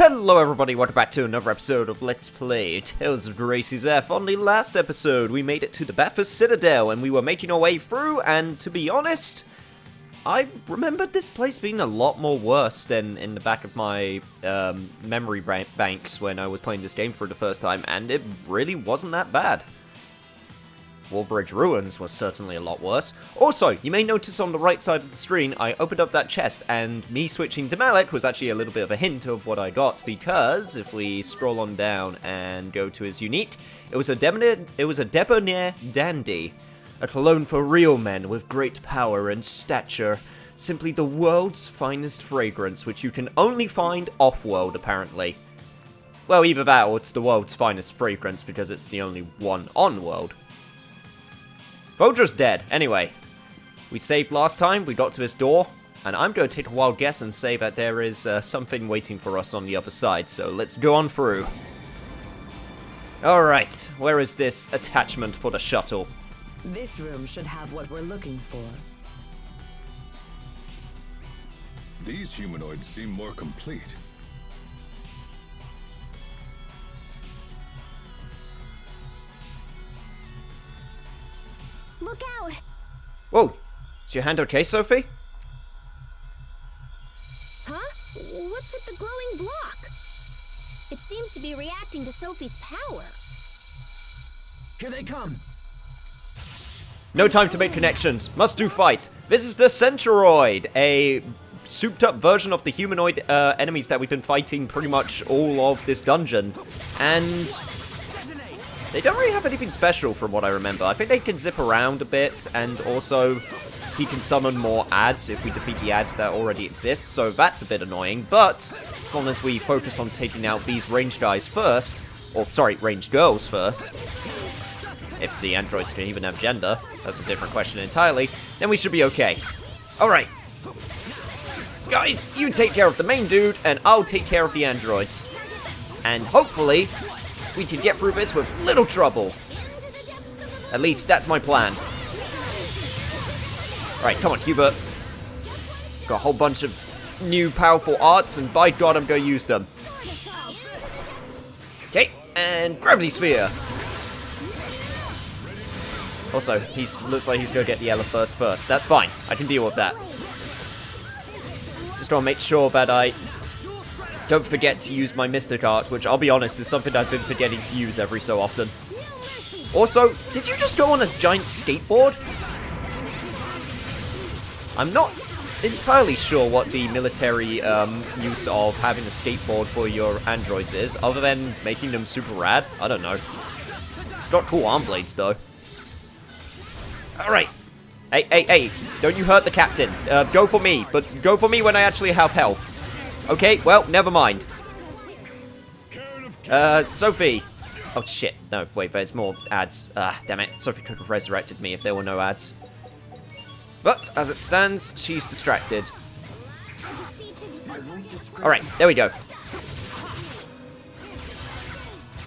Hello everybody, welcome back to another episode of Let's Play Tales of Graces F. On the last episode, we made it to the Bathurst Citadel, and we were making our way through, and to be honest, I remembered this place being a lot more worse than in the back of my memory banks when I was playing this game for the first time, and it really wasn't that bad. Wallbridge Ruins was certainly a lot worse. Also, you may notice on the right side of the screen, I opened up that chest, and me switching to Malek was actually a little bit of a hint of what I got, because if we scroll on down and go to his unique, it was a debonair dandy, a cologne for real men with great power and stature, simply the world's finest fragrance, which you can only find off-world, apparently. Well, either that or it's the world's finest fragrance, because it's the only one on-world. Vodra's dead. Anyway, we saved last time, we got to this door, and I'm going to take a wild guess and say that there is something waiting for us on the other side, so let's go on through. Alright, where is this attachment for the shuttle? This room should have what we're looking for. These humanoids seem more complete. Look out! Whoa, is your hand okay, Sophie? Huh? What's with the glowing block? It seems to be reacting to Sophie's power. Here they come! No time to make connections. Must do fight. This is the Centuroid, a souped-up version of the humanoid enemies that we've been fighting pretty much all of this dungeon. And they don't really have anything special from what I remember. I think they can zip around a bit, and also he can summon more ads if we defeat the ads that already exist, so that's a bit annoying. But as long as we focus on taking out these ranged guys first, or sorry, ranged girls first, if the androids can even have gender, that's a different question entirely, then we should be okay. Alright. Guys, you take care of the main dude, and I'll take care of the androids. And hopefully we can get through this with little trouble. At least, that's my plan. Alright, come on, Hubert. Got a whole bunch of new powerful arts, and by God, I'm going to use them. Okay, and Gravity Sphere. Also, looks like he's going to get the Elephant first. That's fine. I can deal with that. Just want to make sure that I don't forget to use my Mystic Art, which, I'll be honest, is something I've been forgetting to use every so often. Also, did you just go on a giant skateboard? I'm not entirely sure what the military use of having a skateboard for your androids is, other than making them super rad. I don't know. It's got cool arm blades, though. Alright. Hey, don't you hurt the captain. Go for me, but go for me when I actually have health. Okay, well, never mind. Sophie. Oh, shit. No, wait, there's more ads. Damn it. Sophie could have resurrected me if there were no ads. But, as it stands, she's distracted. Alright, there we go.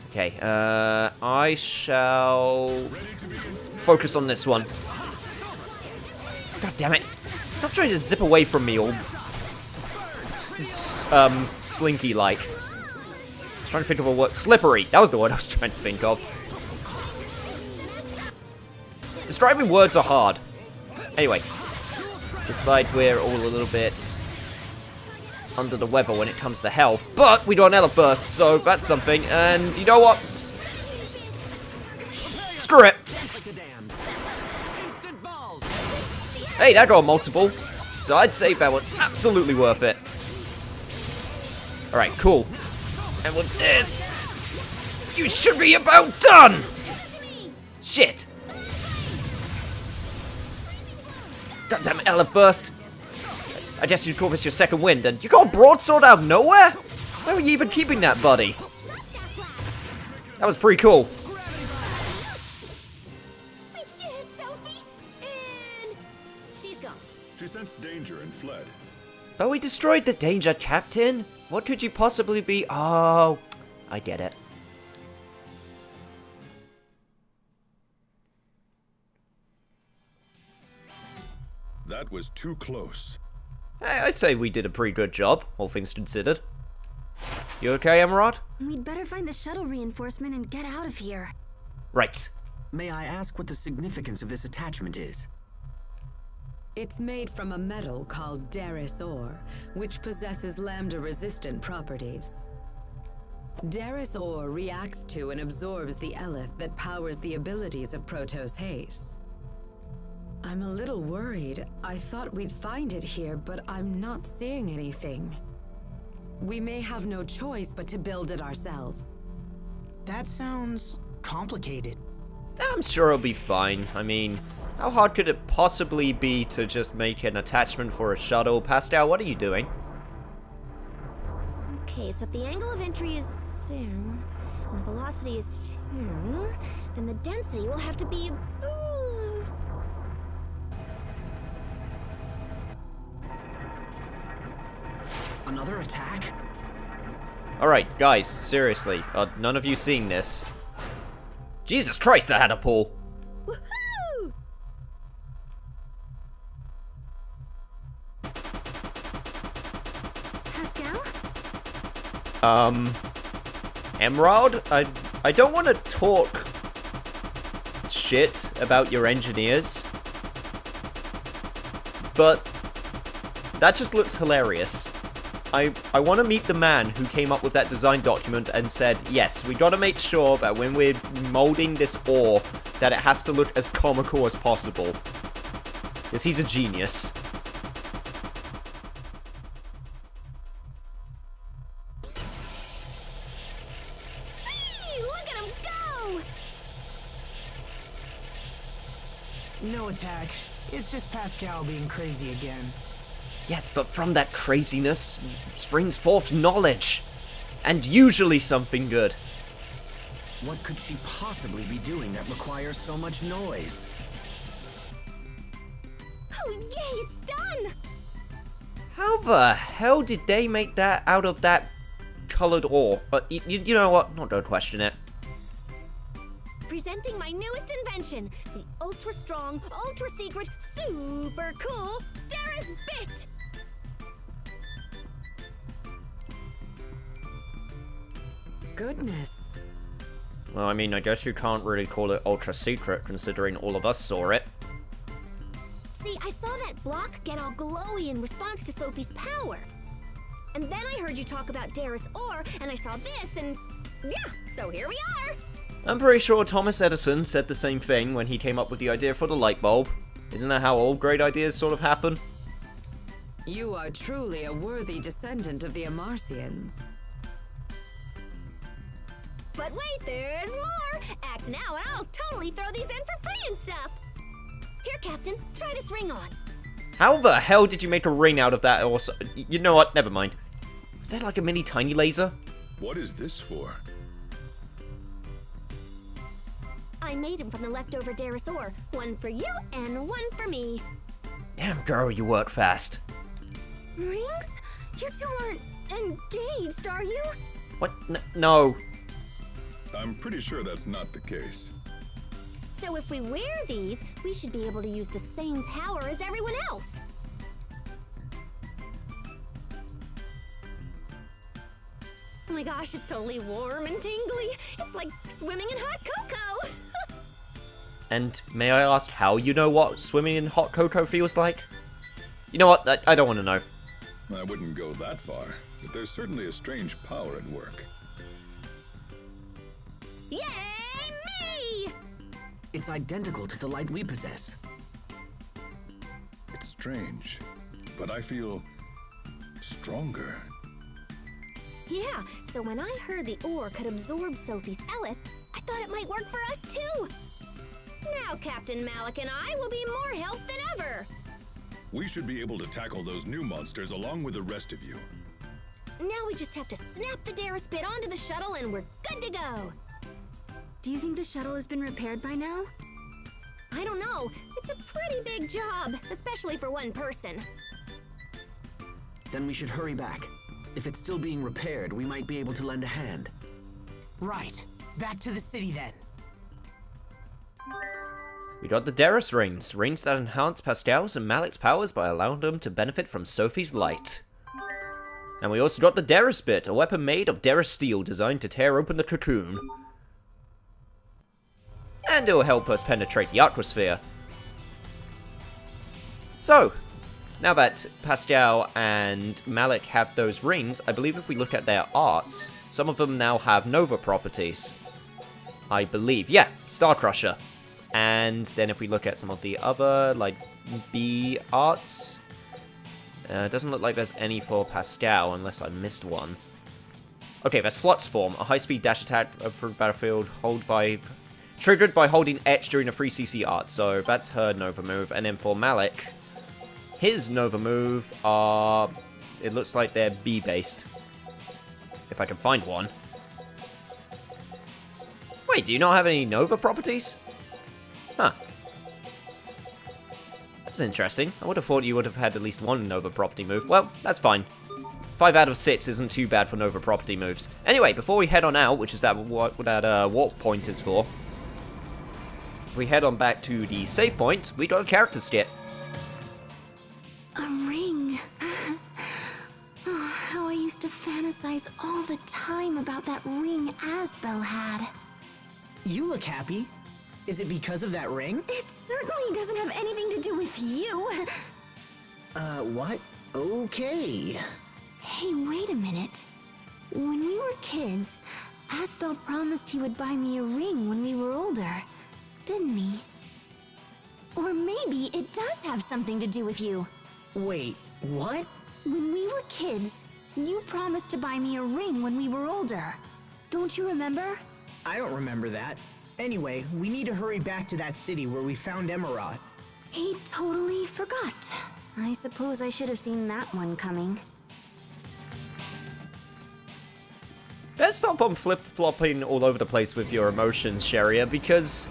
Okay, I shall focus on this one. God damn it. Stop trying to zip away from me all slinky-like. I was trying to think of a word. Slippery. That was the word I was trying to think of. Describing words are hard. Anyway. Looks like we're all a little bit under the weather when it comes to health. But we got an Eleburst, so that's something. And you know what? Screw it. Hey, that got multiple. So I'd say that was absolutely worth it. Alright, cool. And with this, you should be about done! Shit. Goddamn Eleburst. I guess you'd call this your second wind, and you got a broadsword out of nowhere? Where were you even keeping that, buddy? That was pretty cool. We did it, Sophie! And she's gone. She sensed danger and fled. But we destroyed the danger, Captain. What could you possibly be? Oh, I get it. That was too close. I say we did a pretty good job, all things considered. You okay, Emerald? We'd better find the shuttle reinforcement and get out of here. Right. May I ask what the significance of this attachment is? It's made from a metal called Daris ore, which possesses lambda-resistant properties. Daris ore reacts to and absorbs the eleth that powers the abilities of Protoss Haste. I'm a little worried. I thought we'd find it here, but I'm not seeing anything. We may have no choice but to build it ourselves. That sounds complicated. I'm sure it'll be fine. I mean, how hard could it possibly be to just make an attachment for a shuttle? Pascal, what are you doing? Okay, so if the angle of entry is here, and the velocity is here, then the density will have to be... Another attack? Alright, guys, seriously. None of you seeing this? Jesus Christ, that had a pull! Woohoo! Pascal? Emerald? I don't want to talk shit about your engineers, but that just looks hilarious. I want to meet the man who came up with that design document and said, yes, we got to make sure that when we're molding this ore, that it has to look as comical as possible. Because he's a genius. Hey, look at him go! No attack. It's just Pascal being crazy again. Yes, but from that craziness springs forth knowledge. And usually something good. What could she possibly be doing that requires so much noise? Oh, yay, it's done! How the hell did they make that out of that colored ore? But you know what? Don't question it. Presenting my newest invention, the ultra-strong, ultra-secret, super cool Daris Bit! Goodness. Well, I mean, I guess you can't really call it ultra secret considering all of us saw it. See, I saw that block get all glowy in response to Sophie's power. And then I heard you talk about Daris ore, and I saw this, and yeah, so here we are! I'm pretty sure Thomas Edison said the same thing when he came up with the idea for the light bulb. Isn't that how all great ideas sort of happen? You are truly a worthy descendant of the Amarcians. But wait, there's more! Act now and I'll totally throw these in for free and stuff! Here, Captain, try this ring on. How the hell did you make a ring out of that? Or you know what? Never mind. Was that like a mini tiny laser? What is this for? I made him from the leftover Daris ore. One for you and one for me. Damn girl, you work fast. Rings? You two aren't engaged, are you? What? No. I'm pretty sure that's not the case. So if we wear these, we should be able to use the same power as everyone else. Oh my gosh, it's totally warm and tingly. It's like swimming in hot cocoa. And may I ask how you know what swimming in hot cocoa feels like? You know what? I don't want to know. I wouldn't go that far, but there's certainly a strange power at work. Yay, me! It's identical to the light we possess. It's strange, but I feel stronger. Yeah, so when I heard the ore could absorb Sophie's eleth, I thought it might work for us too. Now Captain Malik and I will be more help than ever. We should be able to tackle those new monsters along with the rest of you. Now we just have to snap the Daris bit onto the shuttle and we're good to go. Do you think the shuttle has been repaired by now? I don't know. It's a pretty big job, especially for one person. Then we should hurry back. If it's still being repaired, we might be able to lend a hand. Right. Back to the city then. We got the Daris rings. Rings that enhance Pascal's and Malik's powers by allowing them to benefit from Sophie's light. And we also got the Derris Bit, a weapon made of Derris steel designed to tear open the cocoon. And it will help us penetrate the aquasphere. So, now that Pascal and Malik have those rings, I believe if we look at their arts, some of them now have Nova properties. I believe. Yeah, Star Crusher. And then if we look at some of the other, like, B arts, it doesn't look like there's any for Pascal, unless I missed one. Okay, there's Flux Form, a high-speed dash attack for Battlefield, triggered by holding Etch during a 3cc art, so that's her Nova move. And then for Malik, his Nova move are, it looks like they're B-based. If I can find one. Wait, do you not have any Nova properties? Huh. That's interesting. I would have thought you would have had at least one Nova property move. Well, that's fine. 5 out of 6 isn't too bad for Nova property moves. Anyway, before we head on out, which is what that warp point is for, if we head on back to the save point, we got a character skit. A ring. Oh, how I used to fantasize all the time about that ring Asbel had. You look happy. Is it because of that ring? It certainly doesn't have anything to do with you. What? Okay. Hey, wait a minute. When we were kids, Asbel promised he would buy me a ring when we were older, didn't he? Or maybe it does have something to do with you. Wait, what? When we were kids, you promised to buy me a ring when we were older. Don't you remember? I don't remember that. Anyway, we need to hurry back to that city where we found Emerald. He totally forgot. I suppose I should have seen that one coming. Better stop on flip-flopping all over the place with your emotions, Sheria, because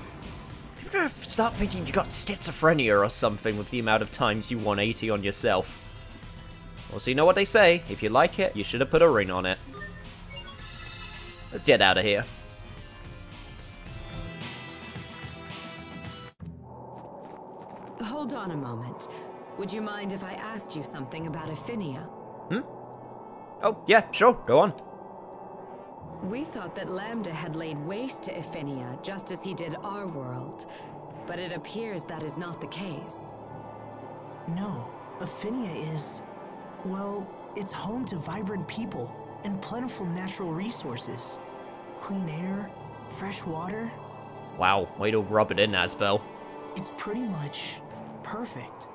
you're gonna start thinking you got schizophrenia or something with the amount of times you 180 on yourself. Also, you know what they say, if you like it, you should have put a ring on it. Let's get out of here. Hold on a moment. Would you mind if I asked you something about Affinia? Oh, yeah, sure, go on. We thought that Lambda had laid waste to Affinia, just as he did our world. But it appears that is not the case. No, Affinia is... well, it's home to vibrant people and plentiful natural resources. Clean air, fresh water. Wow, way to rub it in, Asbel. It's pretty much perfect.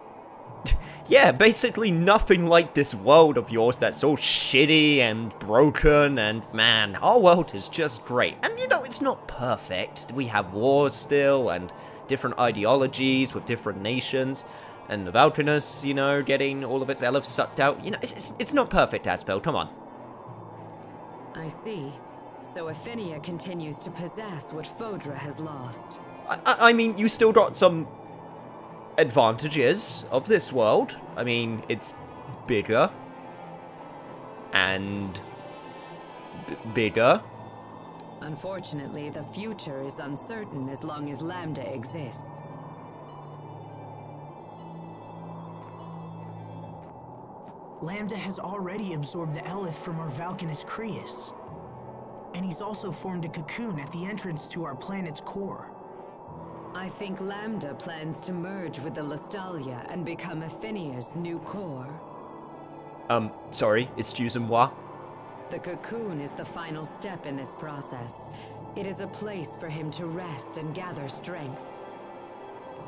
Yeah, basically nothing like this world of yours that's all shitty and broken, and man, our world is just great. And you know, it's not perfect. We have wars still, and different ideologies with different nations, and the Valtrinus, you know, getting all of its elves sucked out. You know, it's not perfect, Asbel, come on. I see. So Affinia continues to possess what Fodra has lost. I mean, you still got some advantages of this world. I mean, it's bigger and bigger. Unfortunately, the future is uncertain as long as Lambda exists. Lambda has already absorbed the Elith from our Valkanus Creus. And he's also formed a cocoon at the entrance to our planet's core. I think Lambda plans to merge with the Lestalia and become Affinia's new core. Sorry, excusez-moi. The cocoon is the final step in this process. It is a place for him to rest and gather strength.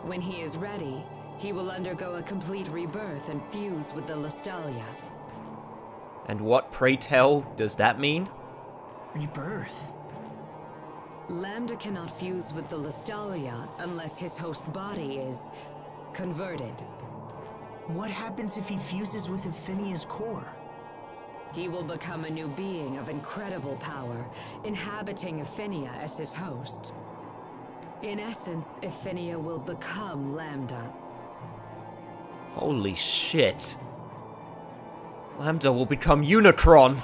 When he is ready, he will undergo a complete rebirth and fuse with the Lestalia. And what, pray tell, does that mean? Rebirth? Lambda cannot fuse with the Lestalia unless his host body is converted. What happens if he fuses with Affinia's core? He will become a new being of incredible power, inhabiting Affinia as his host. In essence, Affinia will become Lambda. Holy shit. Lambda will become Unicron!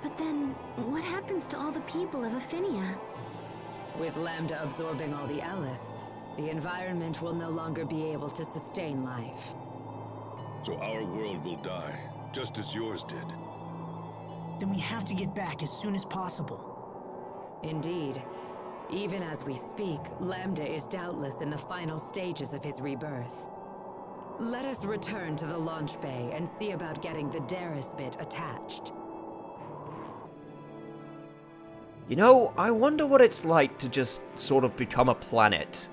But then, what happens to all the people of Affinia? With Lambda absorbing all the Elith, the environment will no longer be able to sustain life. So our world will die, just as yours did. then we have to get back as soon as possible. Indeed. Even as we speak, Lambda is doubtless in the final stages of his rebirth. Let us return to the launch bay and see about getting the Darius bit attached. You know, I wonder what it's like to just sort of become a planet.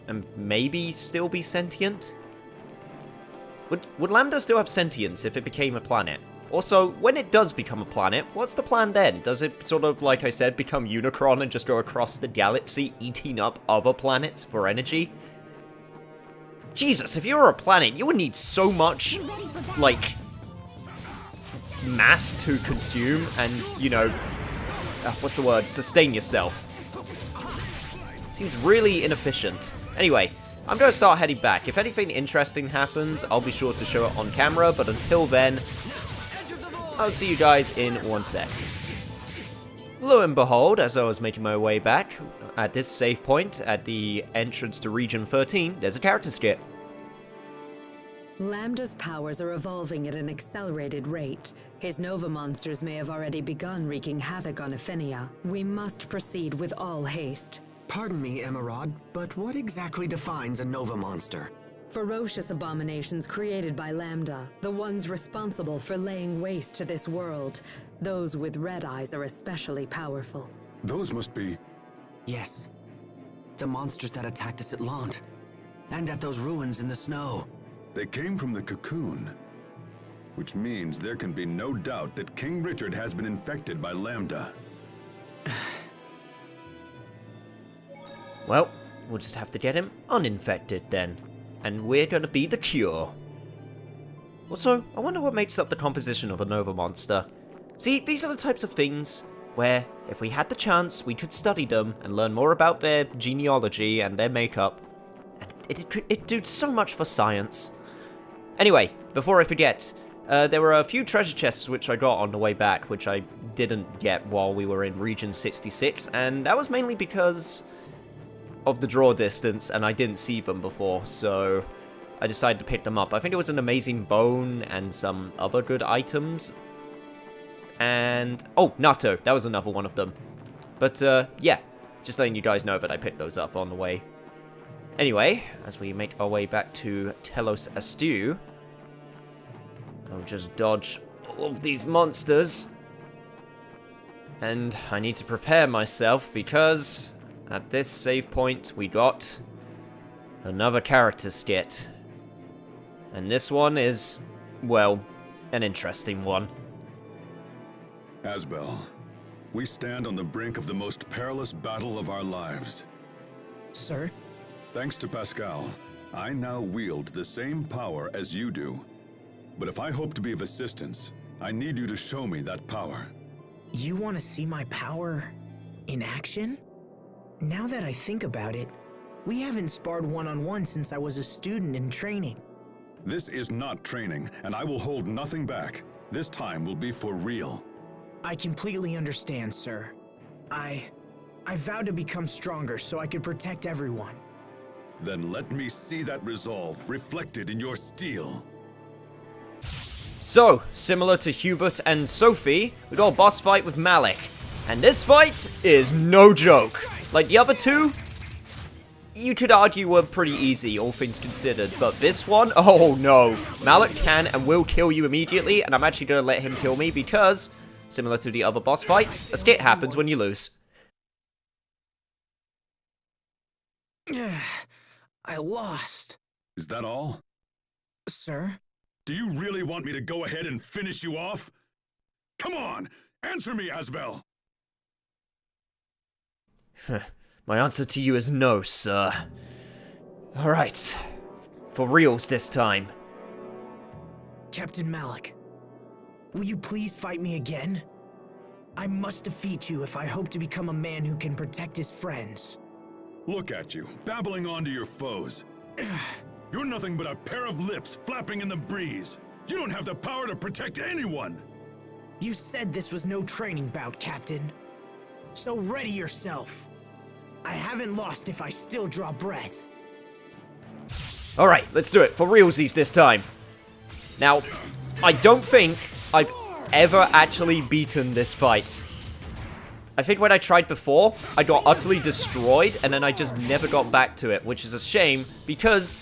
And maybe still be sentient? Would Lambda still have sentience if it became a planet? Also, when it does become a planet, what's the plan then? Does it sort of, like I said, become Unicron and just go across the galaxy, eating up other planets for energy? Jesus, if you were a planet, you would need so much, like, mass to consume and, you know, what's the word? Sustain yourself. Seems really inefficient. Anyway, I'm going to start heading back. If anything interesting happens, I'll be sure to show it on camera, but until then, I'll see you guys in 1 sec. Lo and behold, as I was making my way back, at this save point, at the entrance to Region 13, there's a character skit. Lambda's powers are evolving at an accelerated rate. His Nova monsters may have already begun wreaking havoc on Aphinia. We must proceed with all haste. Pardon me, Emerald, but what exactly defines a Nova monster? Ferocious abominations created by Lambda, the ones responsible for laying waste to this world. Those with red eyes are especially powerful. Those must be... Yes. The monsters that attacked us at Lant. And at those ruins in the snow. They came from the cocoon. Which means there can be no doubt that King Richard has been infected by Lambda. Well, we'll just have to get him uninfected then. And we're gonna be the cure. Also, I wonder what makes up the composition of a Nova monster. See, these are the types of things where, if we had the chance, we could study them and learn more about their genealogy and their makeup. And it'd do so much for science. Anyway, before I forget, there were a few treasure chests which I got on the way back, which I didn't get while we were in Region 66, and that was mainly because of the draw distance, and I didn't see them before, so I decided to pick them up. I think it was an amazing bone and some other good items. And, oh, Natto, that was another one of them. But, yeah, just letting you guys know that I picked those up on the way. Anyway, as we make our way back to Telos Astiu, I'll just dodge all of these monsters. And I need to prepare myself because at this save point we got another character skit. And this one is, well, an interesting one. Asbel, we stand on the brink of the most perilous battle of our lives. Sir? Thanks to Pascal, I now wield the same power as you do. But if I hope to be of assistance, I need you to show me that power. You want to see my power in action? Now that I think about it, we haven't sparred one-on-one since I was a student in training. This is not training, and I will hold nothing back. This time will be for real. I completely understand, sir. I vowed to become stronger so I could protect everyone. Then let me see that resolve reflected in your steel. So, similar to Hubert and Sophie, we got a boss fight with Malik. And this fight is no joke. Like the other two, you could argue were pretty easy, all things considered. But this one, oh no. Malik can and will kill you immediately, and I'm actually going to let him kill me because, similar to the other boss fights, a skit happens when you lose. I lost. Is that all? Sir? Do you really want me to go ahead and finish you off? Come on, answer me, Asbel! My answer to you is no, sir. Alright. For reals this time. Captain Malik, will you please fight me again? I must defeat you if I hope to become a man who can protect his friends. Look at you, babbling on to your foes. You're nothing but a pair of lips flapping in the breeze. You don't have the power to protect anyone! You said this was no training bout, Captain. So ready yourself. I haven't lost if I still draw breath. Alright, let's do it. For realsies this time. Now, I don't think I've ever actually beaten this fight. I think when I tried before, I got utterly destroyed, and then I just never got back to it, which is a shame, because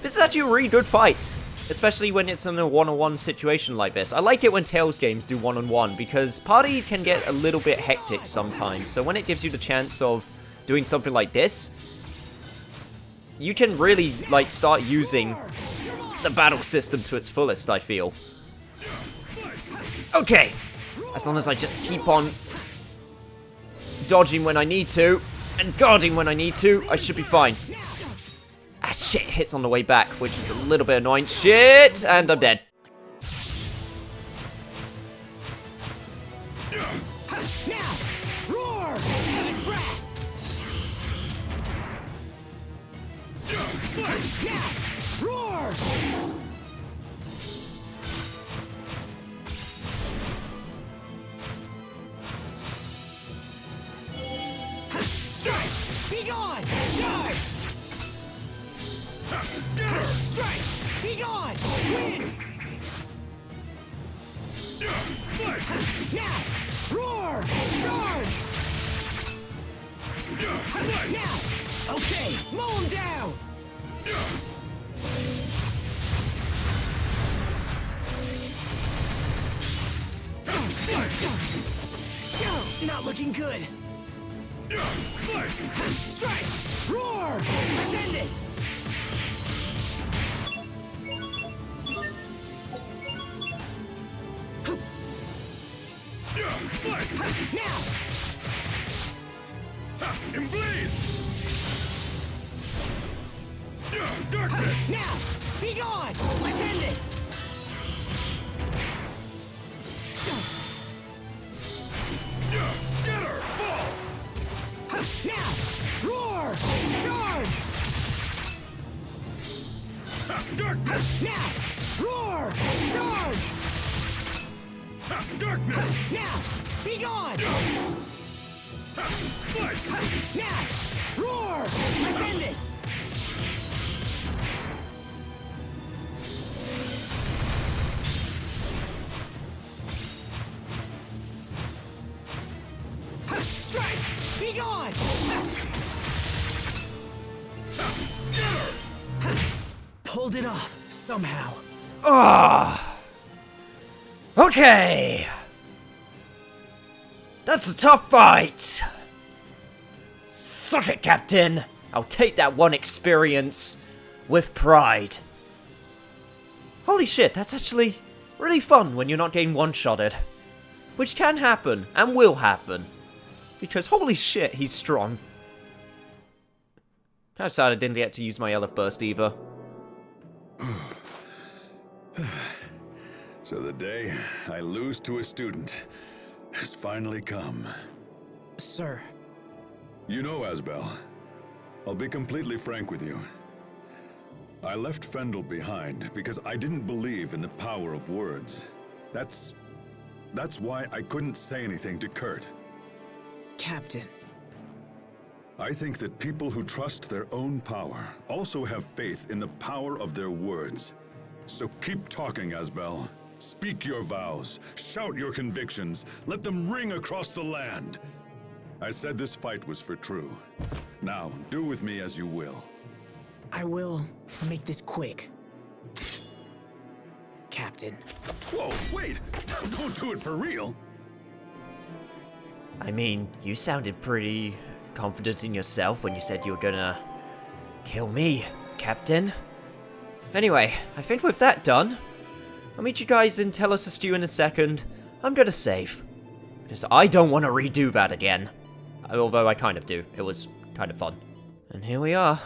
this is actually a really good fight. Especially when it's in a one-on-one situation like this. I like it when Tales games do one-on-one, because party can get a little bit hectic sometimes, so when it gives you the chance of doing something like this, you can really, like, start using the battle system to its fullest, I feel. Okay, as long as I just keep on dodging when I need to, and guarding when I need to, I should be fine. Ah, shit, hits on the way back, which is a little bit annoying. Shit, and I'm dead. Now, roar! Now, roar! Strike! Be gone! Charge! Strike! Be gone! Win! Now! Roar! Charge! Now! Okay, mow him down! Not looking good! Strike! Roar! Defend this! Now! Emblaze! Darkness! Now! Be gone! Attend this! Scatter! Fall! Now! Roar! Charge! Darkness! Now! Roar! Charge! Darkness! Now! Be gone! Slice! Now! Roar! Attend this! Strike! Be gone! Pulled it off, somehow. Okay. That's a tough fight. Suck it, Captain. I'll take that one experience with pride. Holy shit, that's actually really fun when you're not getting one-shotted. Which can happen, and will happen. Because holy shit, he's strong. Kind of sad I didn't get to use my Elf Burst either. So the day I lose to a student has finally come. Sir. You know, Asbel, I'll be completely frank with you. I left Fendel behind because I didn't believe in the power of words. That's why I couldn't say anything to Kurt. Captain. I think that people who trust their own power also have faith in the power of their words. So keep talking, Asbel. Speak your vows, shout your convictions, let them ring across the land. I said this fight was for true. Now, do with me as you will. I will make this quick. Captain. Whoa, wait! Don't do it for real! I mean, you sounded pretty confident in yourself when you said you were gonna kill me, Captain. Anyway, I think with that done, I'll meet you guys in Telos Stew in a second. I'm gonna save. Because I don't want to redo that again. Although I kind of do. It was kind of fun. And here we are.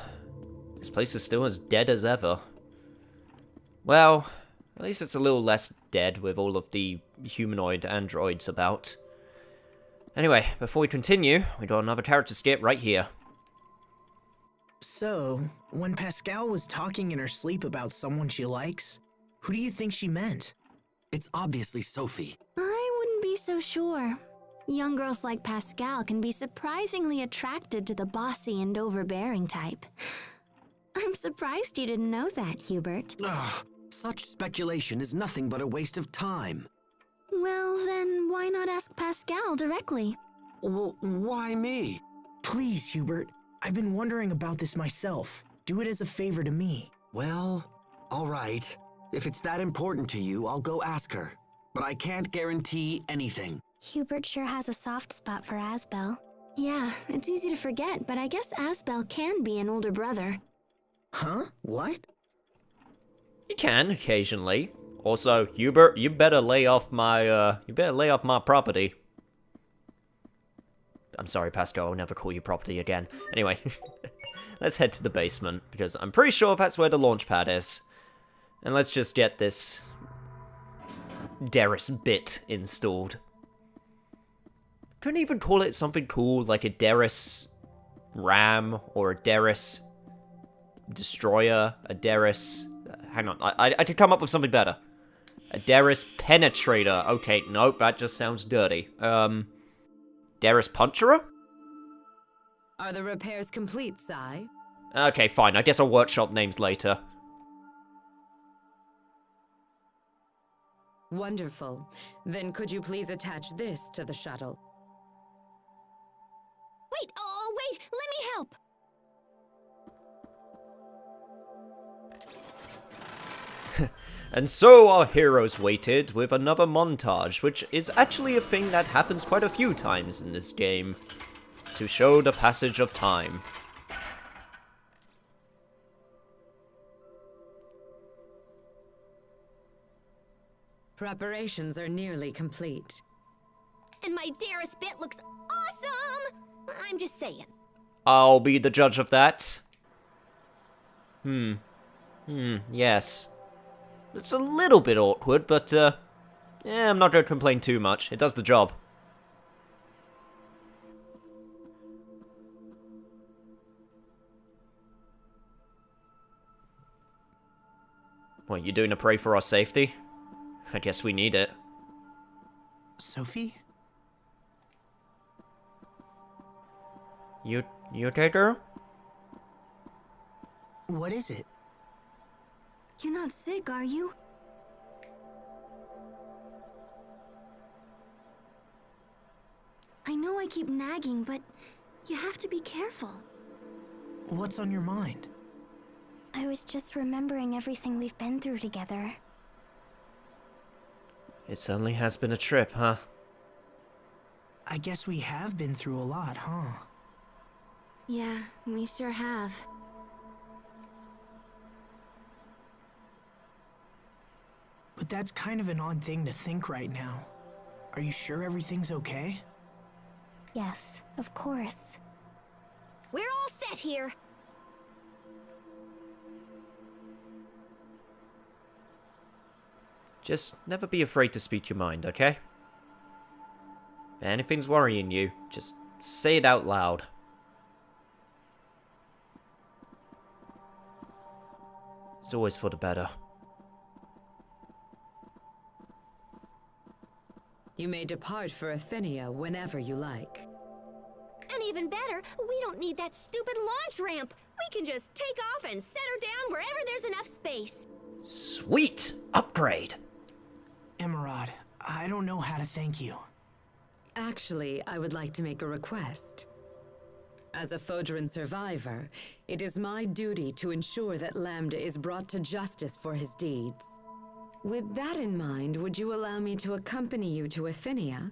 This place is still as dead as ever. Well, at least it's a little less dead with all of the humanoid androids about. Anyway, before we continue, we got another character skit right here. So, when Pascal was talking in her sleep about someone she likes, who do you think she meant? It's obviously Sophie. I wouldn't be so sure. Young girls like Pascal can be surprisingly attracted to the bossy and overbearing type. I'm surprised you didn't know that, Hubert. Ugh, such speculation is nothing but a waste of time. Well, then why not ask Pascal directly? Well, why me? Please, Hubert. I've been wondering about this myself. Do it as a favor to me. Well, all right. If it's that important to you, I'll go ask her. But I can't guarantee anything. Hubert sure has a soft spot for Asbel. Yeah, it's easy to forget, but I guess Asbel can be an older brother. Huh? What? You can occasionally. Also, Hubert, you better lay off my property. I'm sorry, Pascal, I'll never call you property again. Anyway, let's head to the basement, because I'm pretty sure that's where the launch pad is. And let's just get this Derris bit installed. Couldn't even call it something cool like a Derris ram or a Derris destroyer, a Derris... hang on, I could come up with something better. A Derris penetrator. Okay, nope, that just sounds dirty. Derris puncherer? Are the repairs complete, Sai? Okay, fine, I guess I'll workshop names later. Wonderful. Then could you please attach this to the shuttle? Wait, let me help! And so our heroes waited with another montage, which is actually a thing that happens quite a few times in this game, to show the passage of time. Preparations are nearly complete. And my Derris bit looks awesome! I'm just saying. I'll be the judge of that. Yes. It's a little bit awkward, but, yeah, I'm not going to complain too much. It does the job. What, you doing a pray for our safety? I guess we need it. Sophie? You okay, girl? What is it? You're not sick, are you? I know I keep nagging, but you have to be careful. What's on your mind? I was just remembering everything we've been through together. It certainly has been a trip, huh? I guess we have been through a lot, huh? Yeah, we sure have. But that's kind of an odd thing to think right now. Are you sure everything's okay? Yes, of course. We're all set here. Just never be afraid to speak your mind, okay? If anything's worrying you, just say it out loud. It's always for the better. You may depart for Afinia whenever you like. And even better, we don't need that stupid launch ramp. We can just take off and set her down wherever there's enough space. Sweet! Upgrade! Emerald, I don't know how to thank you. Actually, I would like to make a request. As a Fodran survivor, it is my duty to ensure that Lambda is brought to justice for his deeds. With that in mind, would you allow me to accompany you to Afinia?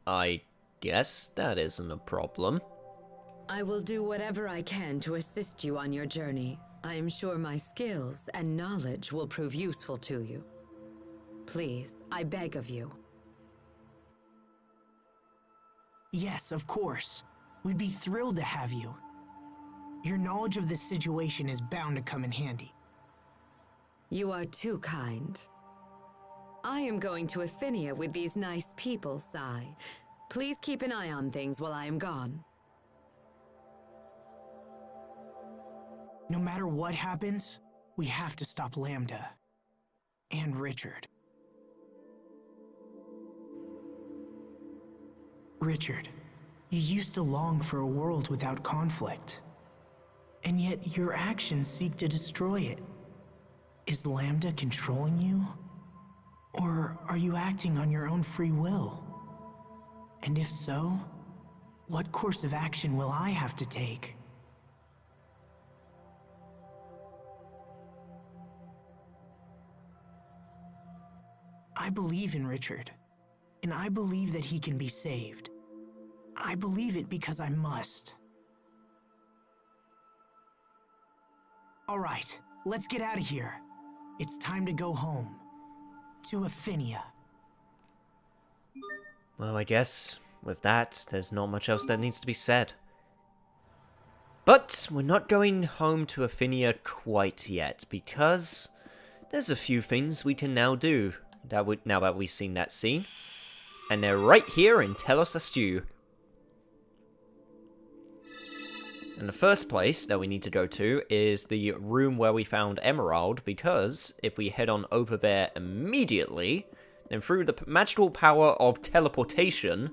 I guess that isn't a problem. I will do whatever I can to assist you on your journey. I am sure my skills and knowledge will prove useful to you. Please, I beg of you. Yes, of course. We'd be thrilled to have you. Your knowledge of this situation is bound to come in handy. You are too kind. I am going to Afinia with these nice people, Sai. Please keep an eye on things while I am gone. No matter what happens, we have to stop Lambda. And Richard. Richard, you used to long for a world without conflict. And yet your actions seek to destroy it. Is Lambda controlling you? Or are you acting on your own free will? And if so, what course of action will I have to take? I believe in Richard, and I believe that he can be saved. I believe it because I must. All right, let's get out of here. It's time to go home. To Aphinia. Well, I guess with that, there's not much else that needs to be said. But we're not going home to Aphinia quite yet, because there's a few things we can now do now that we've seen that scene. And they're right here in Telos Askew. And the first place that we need to go to is the room where we found Emerald, because if we head on over there immediately, then through the magical power of teleportation,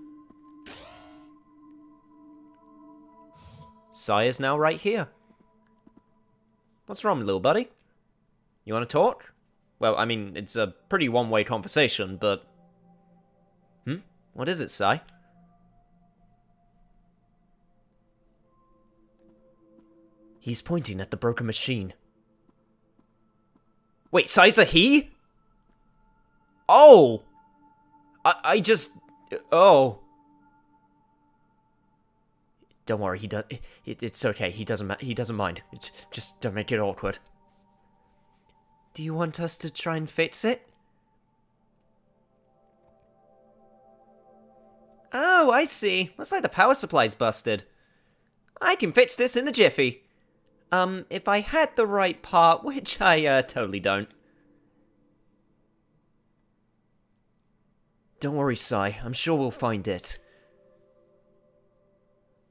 Sai is now right here. What's wrong, little buddy? You want to talk? Well, I mean, it's a pretty one-way conversation, but... What is it, Sai? He's pointing at the broken machine. Wait, Sai's a he? Oh! I just... Oh. Don't worry, it's okay, he doesn't mind. Just don't make it awkward. Do you want us to try and fix it? Oh, I see. Looks like the power supply's busted. I can fix this in a jiffy. If I had the right part, which I, totally don't. Don't worry, Sai. I'm sure we'll find it.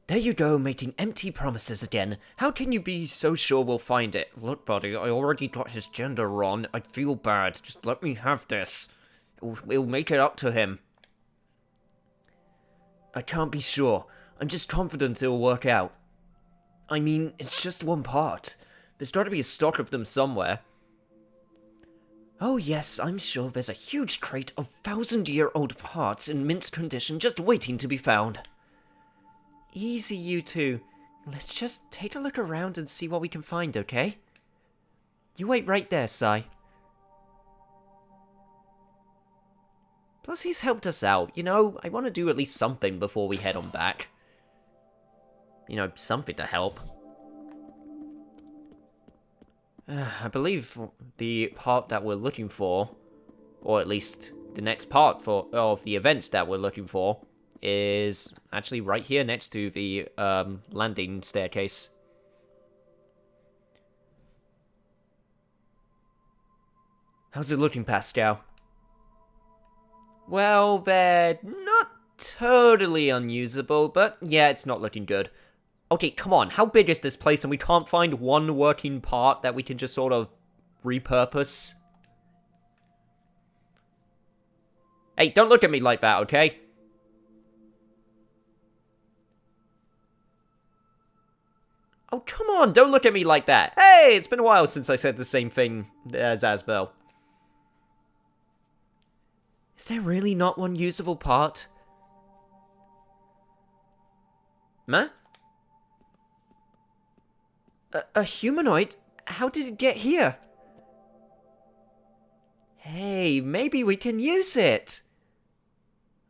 There you go, making empty promises again. How can you be so sure we'll find it? Look, buddy, I already got his gender wrong. I feel bad. Just let me have this. We'll make it up to him. I can't be sure. I'm just confident it'll work out. I mean, it's just one part. There's got to be a stock of them somewhere. Oh yes, I'm sure there's a huge crate of 1,000-year-old parts in mint condition just waiting to be found. Easy, you two. Let's just take a look around and see what we can find, okay? You wait right there, Sai. Plus, he's helped us out, you know? I want to do at least something before we head on back. You know, something to help. I believe the part that we're looking for, or at least the next part of the event that we're looking for, is actually right here next to the landing staircase. How's it looking, Pascal? Well, they're not totally unusable, but yeah, it's not looking good. Okay, come on, how big is this place and we can't find one working part that we can just sort of repurpose? Hey, don't look at me like that, okay? Oh, come on, don't look at me like that. Hey, it's been a while since I said the same thing as Asbel. Is there really not one usable part? Huh? A humanoid? How did it get here? Hey, maybe we can use it.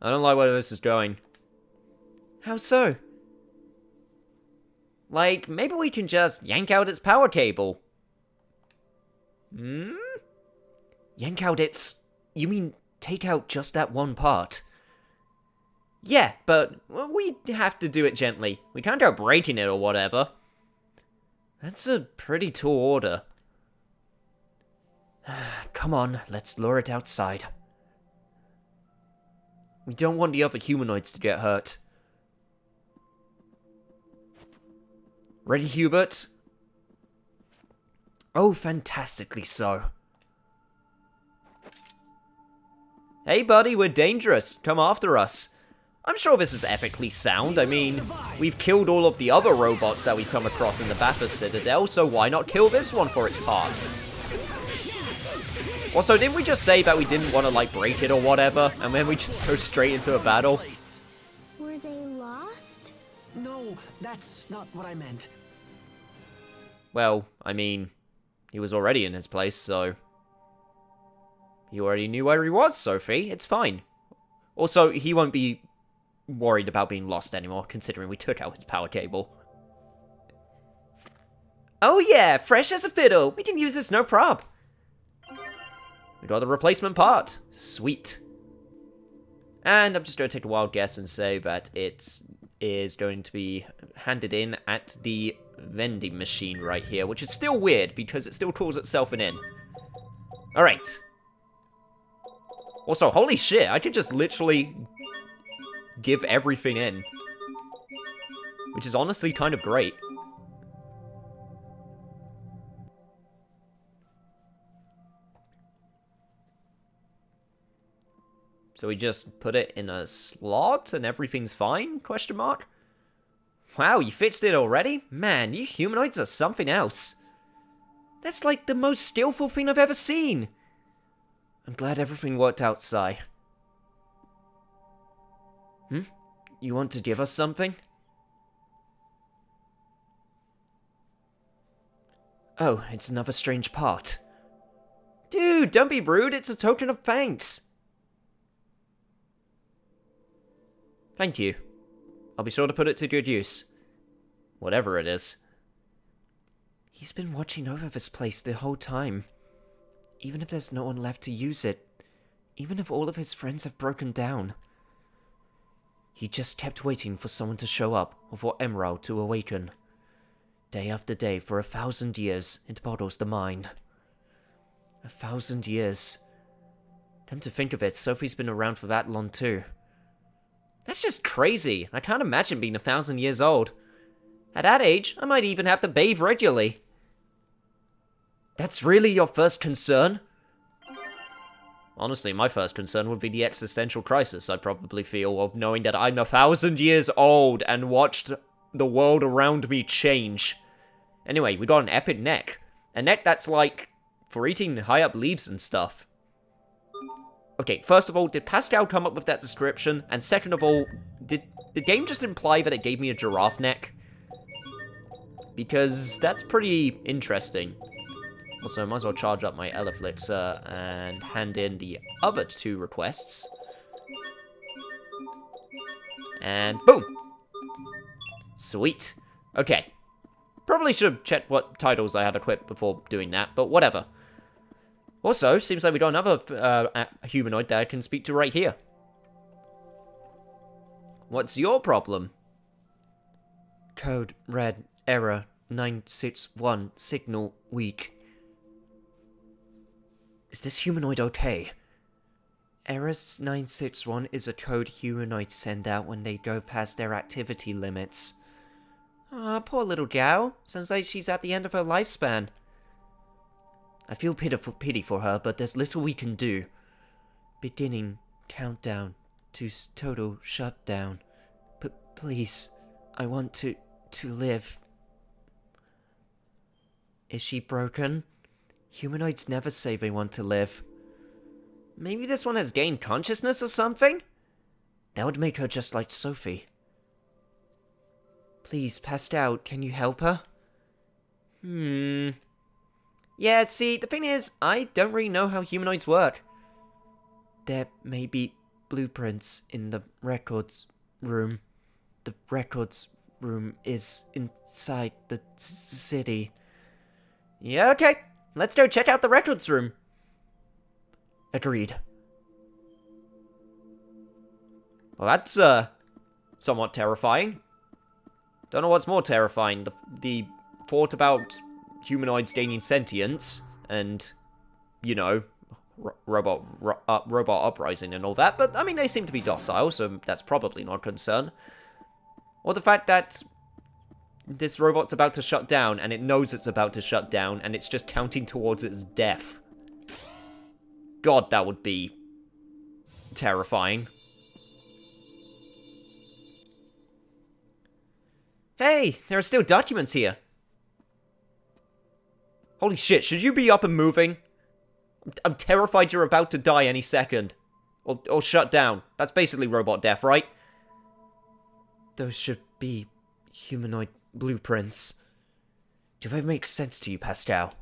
I don't like where this is going. How so? Like, maybe we can just yank out its power cable. Yank out its... You mean take out just that one part? Yeah, but we have to do it gently. We can't go breaking it or whatever. That's a pretty tall order. Come on, let's lure it outside. We don't want the other humanoids to get hurt. Ready, Hubert? Oh, fantastically so. Hey, buddy, we're dangerous. Come after us. I'm sure this is epically sound. I mean, we've killed all of the other robots that we've come across in the Bathurst Citadel, so why not kill this one for its part? Also, didn't we just say that we didn't want to, like, break it or whatever, and then we just go straight into a battle? Were they lost? No, that's not what I meant. Well, I mean, he was already in his place, so... You already knew where he was, Sophie. It's fine. Also, he won't be worried about being lost anymore, considering we took out his power cable. Oh yeah, fresh as a fiddle. We can use this no prob. We got the replacement part. Sweet. And I'm just going to take a wild guess and say that it is going to be handed in at the vending machine right here, which is still weird because it still calls itself an inn. Alright. Also, holy shit, I could just literally give everything in. Which is honestly kind of great. So we just put it in a slot and everything's fine? Question mark? Wow, you fixed it already? Man, you humanoids are something else. That's like the most skillful thing I've ever seen. I'm glad everything worked out, Sai. You want to give us something? Oh, it's another strange part. Dude, don't be rude, it's a token of thanks. Thank you. I'll be sure to put it to good use. Whatever it is. He's been watching over this place the whole time. Even if there's no one left to use it. Even if all of his friends have broken down. He just kept waiting for someone to show up, or for Emerald to awaken. Day after day, for 1,000 years, it boggles the mind. 1,000 years. Come to think of it, Sophie's been around for that long too. That's just crazy. I can't imagine being 1,000 years old. At that age, I might even have to bathe regularly. That's really your first concern? Honestly, my first concern would be the existential crisis I'd probably feel of knowing that I'm 1,000 years old and watched the world around me change. Anyway, we got an epic neck. A neck that's like for eating high up leaves and stuff. Okay, first of all, did Pascal come up with that description? And second of all, did the game just imply that it gave me a giraffe neck? Because that's pretty interesting. Also, I might as well charge up my Eleflixer and hand in the other 2 requests. And boom! Sweet. Okay. Probably should have checked what titles I had equipped before doing that, but whatever. Also, seems like we got another humanoid that I can speak to right here. What's your problem? Code red, error, 961, signal weak. Is this humanoid okay? Error 961 is a code humanoids send out when they go past their activity limits. Ah, poor little gal. Sounds like she's at the end of her lifespan. I feel pity for her, but there's little we can do. Beginning countdown to total shutdown. But please, I want to live. Is she broken? Humanoids never say they want to live. Maybe this one has gained consciousness or something? That would make her just like Sophie. Please, Pascal, can you help her? Yeah, see, the thing is, I don't really know how humanoids work. There may be blueprints in the records room. The records room is inside the city. Yeah, okay. Let's go check out the records room. Agreed. Well, that's, somewhat terrifying. Don't know what's more terrifying. The thought about humanoids gaining sentience and, you know, robot uprising and all that. But, I mean, they seem to be docile, so that's probably not a concern. Or the fact that this robot's about to shut down, and it knows it's about to shut down, and it's just counting towards its death. God, that would be terrifying. Hey, there are still documents here. Holy shit, should you be up and moving? I'm terrified you're about to die any second. Or shut down. That's basically robot death, right? Those should be humanoid blueprints. Do they make sense to you, Pascal?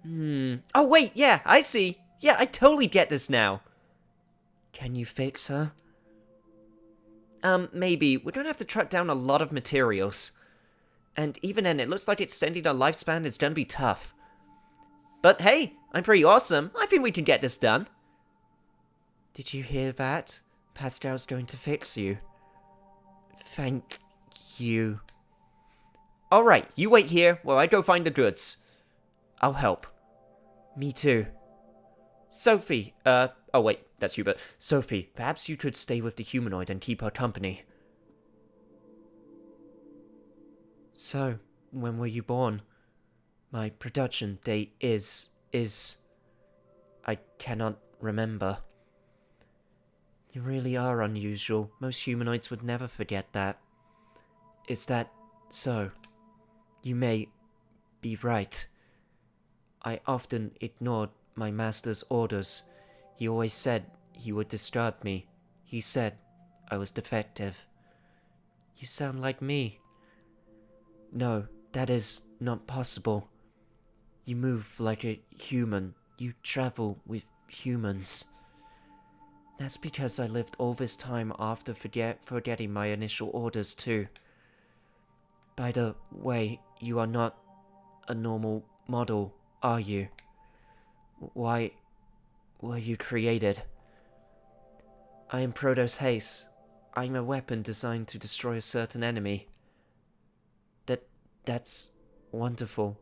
Oh, wait, yeah, I see. Yeah, I totally get this now. Can you fix her? Maybe. We're gonna have to track down a lot of materials. And even then, it looks like extending our lifespan is gonna be tough. But hey, I'm pretty awesome. I think we can get this done. Did you hear that? Pascal's going to fix you. Thank you. Alright, you wait here while I go find the goods. I'll help. Me too. Sophie, oh wait, that's you, but Sophie, perhaps you could stay with the humanoid and keep her company. So, when were you born? My production date is... I cannot remember. You really are unusual. Most humanoids would never forget that. Is that so? You may be right. I often ignored my master's orders. He always said he would discard me. He said I was defective. You sound like me. No, that is not possible. You move like a human. You travel with humans. That's because I lived all this time after forgetting my initial orders too. By the way, you are not a normal model, are you? Why were you created? I am Protos Haste. I'm a weapon designed to destroy a certain enemy. That's wonderful.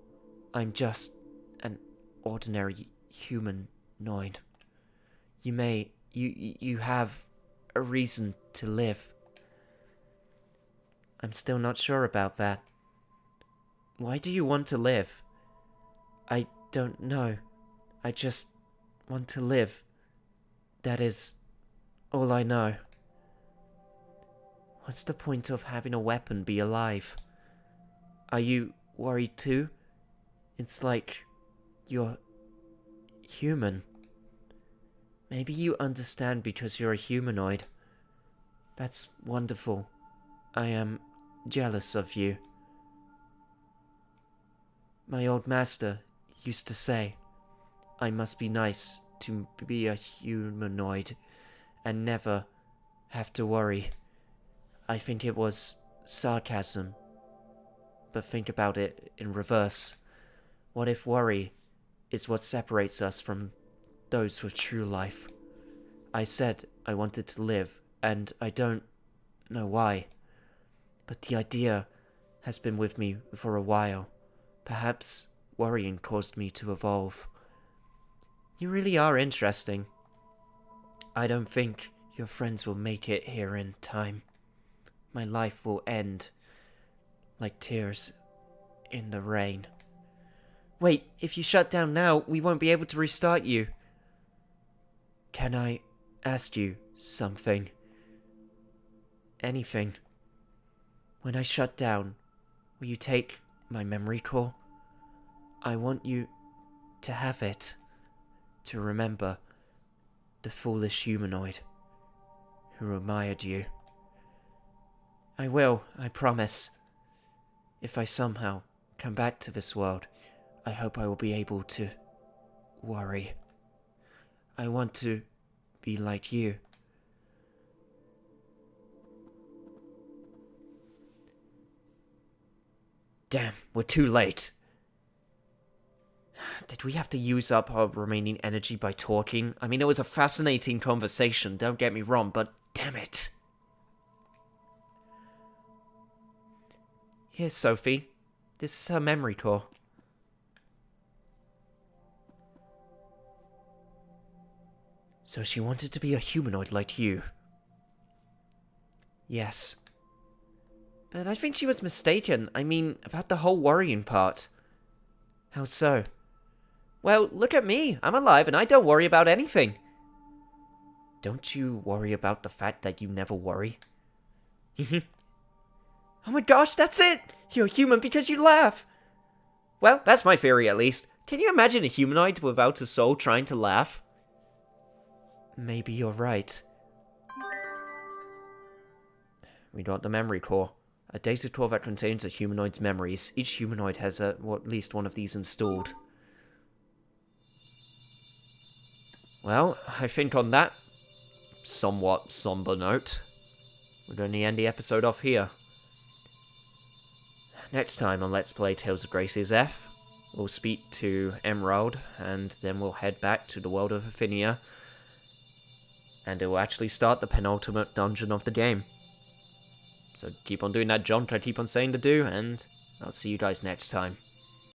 I'm just an ordinary humanoid. You have a reason to live. I'm still not sure about that. Why do you want to live? I don't know. I just want to live. That is all I know. What's the point of having a weapon be alive? Are you worried too? It's like you're human. Maybe you understand because you're a humanoid. That's wonderful. I am jealous of you. My old master used to say, I must be nice to be a humanoid and never have to worry. I think it was sarcasm. But think about it in reverse. What if worry is what separates us from those with true life? I said I wanted to live, and I don't know why. But the idea has been with me for a while. Perhaps worrying caused me to evolve. You really are interesting. I don't think your friends will make it here in time. My life will end like tears in the rain. Wait, if you shut down now, we won't be able to restart you. Can I ask you something? Anything. When I shut down, will you take my memory core? I want you to have it. To remember the foolish humanoid who admired you. I will, I promise. If I somehow come back to this world, I hope I will be able to worry. I want to be like you. Damn, we're too late. Did we have to use up our remaining energy by talking? I mean, it was a fascinating conversation, don't get me wrong, but damn it. Here's Sophie. This is her memory core. So she wanted to be a humanoid like you. Yes. But I think she was mistaken. I mean, about the whole worrying part. How so? Well, look at me. I'm alive and I don't worry about anything. Don't you worry about the fact that you never worry? Oh my gosh, that's it! You're human because you laugh! Well, that's my theory at least. Can you imagine a humanoid without a soul trying to laugh? Maybe you're right. We got the memory core. A data core that contains a humanoid's memories. Each humanoid has at least one of these installed. Well, I think on that somewhat somber note, we're going to end the episode off here. Next time on Let's Play Tales of Graces F, we'll speak to Emerald, and then we'll head back to the world of Aphinia, and it will actually start the penultimate dungeon of the game. So keep on doing that jump I keep on saying to do, and I'll see you guys next time.